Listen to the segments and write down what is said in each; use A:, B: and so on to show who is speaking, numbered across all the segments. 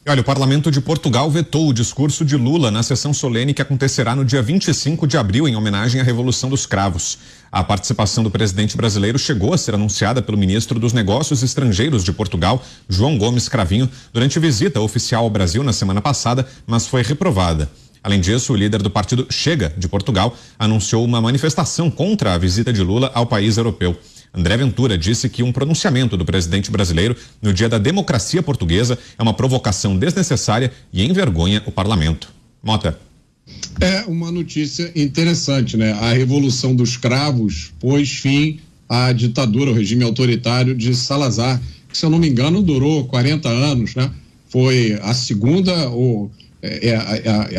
A: Olha, o Parlamento de Portugal vetou o discurso de Lula na sessão solene que acontecerá no dia 25 de abril, em homenagem à Revolução dos Cravos. A participação do presidente brasileiro chegou a ser anunciada pelo ministro dos Negócios Estrangeiros de Portugal, João Gomes Cravinho, durante visita oficial ao Brasil na semana passada, mas foi reprovada. Além disso, o líder do partido Chega, de Portugal, anunciou uma manifestação contra a visita de Lula ao país europeu. André Ventura disse que um pronunciamento do presidente brasileiro no Dia da Democracia Portuguesa é uma provocação desnecessária e envergonha o parlamento. Mota.
B: É uma notícia interessante, né? A Revolução dos Cravos pôs fim à ditadura, ao regime autoritário de Salazar, que, se eu não me engano, durou 40 anos, né? Foi a segunda,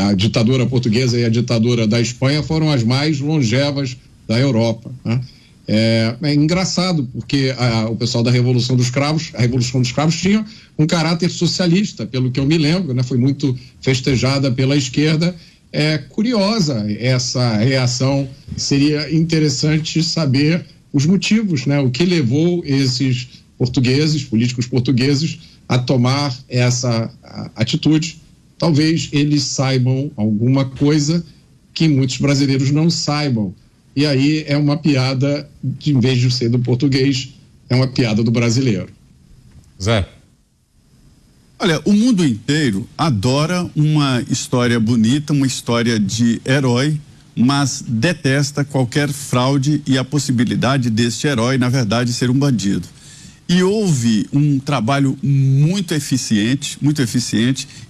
B: a ditadura portuguesa e a ditadura da Espanha foram as mais longevas da Europa, né? É engraçado, porque o pessoal da Revolução dos Cravos, a Revolução dos Cravos tinha um caráter socialista, pelo que eu me lembro, né? Foi muito festejada pela esquerda. É curiosa essa reação, seria interessante saber os motivos, né? O que levou esses portugueses, políticos portugueses, a tomar essa atitude. Talvez eles saibam alguma coisa que muitos brasileiros não saibam. E aí é uma piada, em vez de ser do português, é uma piada do brasileiro.
A: Zé.
C: Olha, o mundo inteiro adora uma história bonita, uma história de herói, mas detesta qualquer fraude e a possibilidade deste herói, na verdade, ser um bandido. E houve um trabalho muito eficiente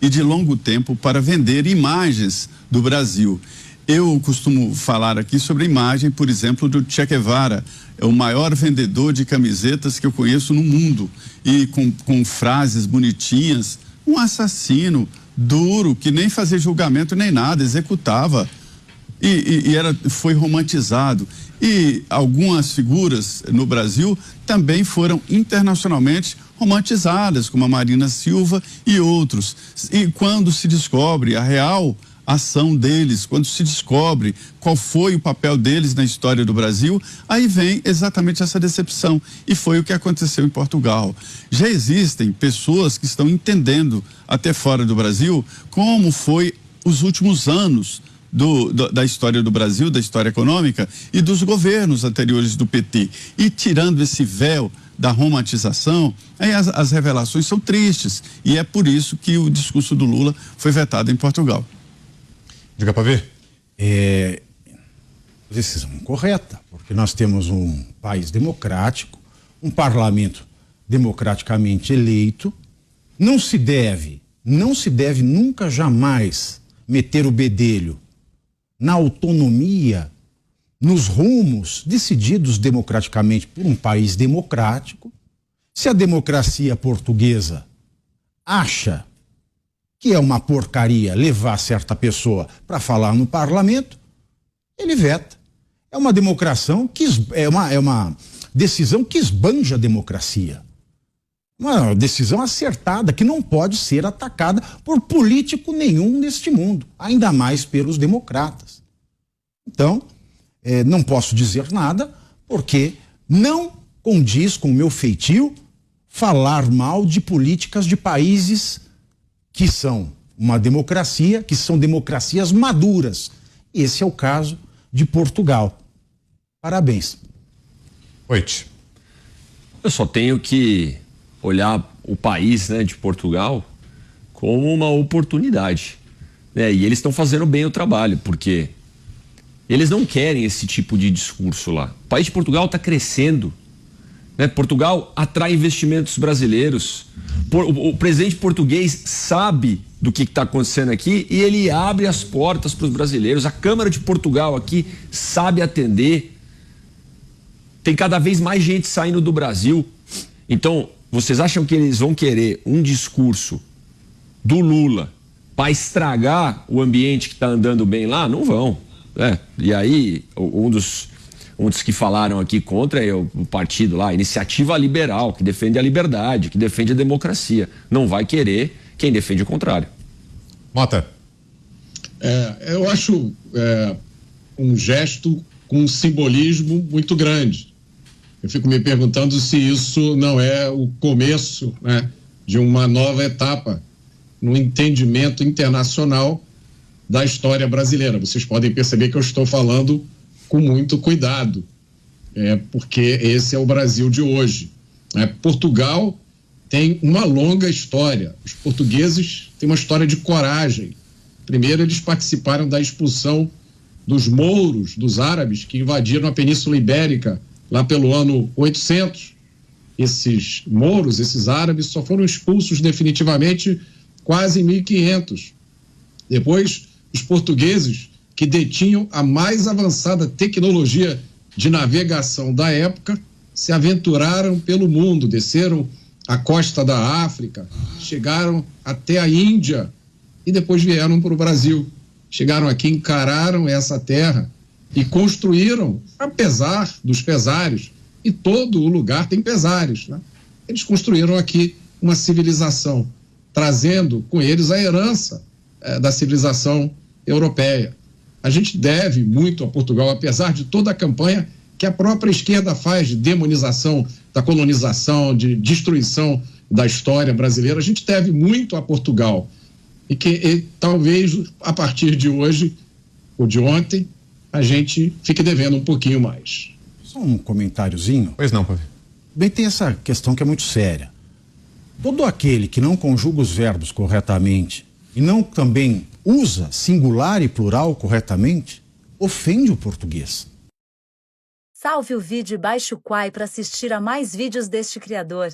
C: e de longo tempo para vender imagens do Brasil. Eu costumo falar aqui sobre a imagem, por exemplo, do Che Guevara, é o maior vendedor de camisetas que eu conheço no mundo, e com frases bonitinhas, um assassino duro, que nem fazia julgamento nem nada, executava, foi romantizado. E algumas figuras no Brasil também foram internacionalmente romantizadas, como a Marina Silva e outros. E quando se descobre a real ação deles, quando se descobre qual foi o papel deles na história do Brasil, aí vem exatamente essa decepção. E foi o que aconteceu em Portugal. Já existem pessoas que estão entendendo, até fora do Brasil, como foi os últimos anos da história do Brasil, da história econômica e dos governos anteriores do PT. E tirando esse véu da romantização, aí as revelações são tristes. E é por isso que o discurso do Lula foi vetado em Portugal.
A: Diga para ver.
D: Decisão correta, porque nós temos um país democrático, um parlamento democraticamente eleito. Não se deve nunca jamais meter o bedelho na autonomia, nos rumos decididos democraticamente por um país democrático. Se a democracia portuguesa acha que é uma porcaria levar certa pessoa para falar no parlamento, ele veta. É uma democracia é uma decisão que esbanja a democracia. Uma decisão acertada que não pode ser atacada por político nenhum neste mundo, ainda mais pelos democratas. Então, não posso dizer nada, porque não condiz com o meu feitio falar mal de políticas de países que são uma democracia, que são democracias maduras. Esse é o caso de Portugal. Parabéns.
A: Oite.
E: Eu só tenho que olhar o país, né, de Portugal como uma oportunidade, né? E eles estão fazendo bem o trabalho, porque eles não querem esse tipo de discurso lá. O país de Portugal está crescendo, né? Portugal atrai investimentos brasileiros. O presidente português sabe do que está acontecendo aqui e ele abre as portas para os brasileiros. A Câmara de Portugal aqui sabe atender. Tem cada vez mais gente saindo do Brasil. Então, vocês acham que eles vão querer um discurso do Lula para estragar o ambiente que está andando bem lá? Não vão. E aí, um dos que falaram aqui contra é o partido lá, Iniciativa Liberal, que defende a liberdade, que defende a democracia. Não vai querer quem defende o contrário.
A: Mota.
B: Eu acho um gesto com um simbolismo muito grande. Eu fico me perguntando se isso não é o começo, né, de uma nova etapa no entendimento internacional da história brasileira. Vocês podem perceber que eu estou falando com muito cuidado, porque esse é o Brasil de hoje. Portugal tem uma longa história. Os portugueses têm uma história de coragem. Primeiro, eles participaram da expulsão dos mouros, dos árabes, que invadiram a Península Ibérica lá pelo ano 800. Esses mouros, esses árabes, só foram expulsos definitivamente quase em 1500. Depois, os portugueses, que detinham a mais avançada tecnologia de navegação da época, se aventuraram pelo mundo, desceram a costa da África, chegaram até a Índia e depois vieram para o Brasil. Chegaram aqui, encararam essa terra e construíram, apesar dos pesares, e todo o lugar tem pesares, né? Eles construíram aqui uma civilização, trazendo com eles a herança da civilização europeia. A gente deve muito a Portugal, apesar de toda a campanha que a própria esquerda faz de demonização da colonização, de destruição da história brasileira. A gente deve muito a Portugal. E talvez, a partir de hoje, ou de ontem, a gente fique devendo um pouquinho mais.
D: Só um comentáriozinho.
A: Pois não, Pavê.
D: Bem, tem essa questão que é muito séria. Todo aquele que não conjuga os verbos corretamente e não também usa singular e plural corretamente, ofende o português.
F: Salve o vídeo e baixe o Quai para assistir a mais vídeos deste criador.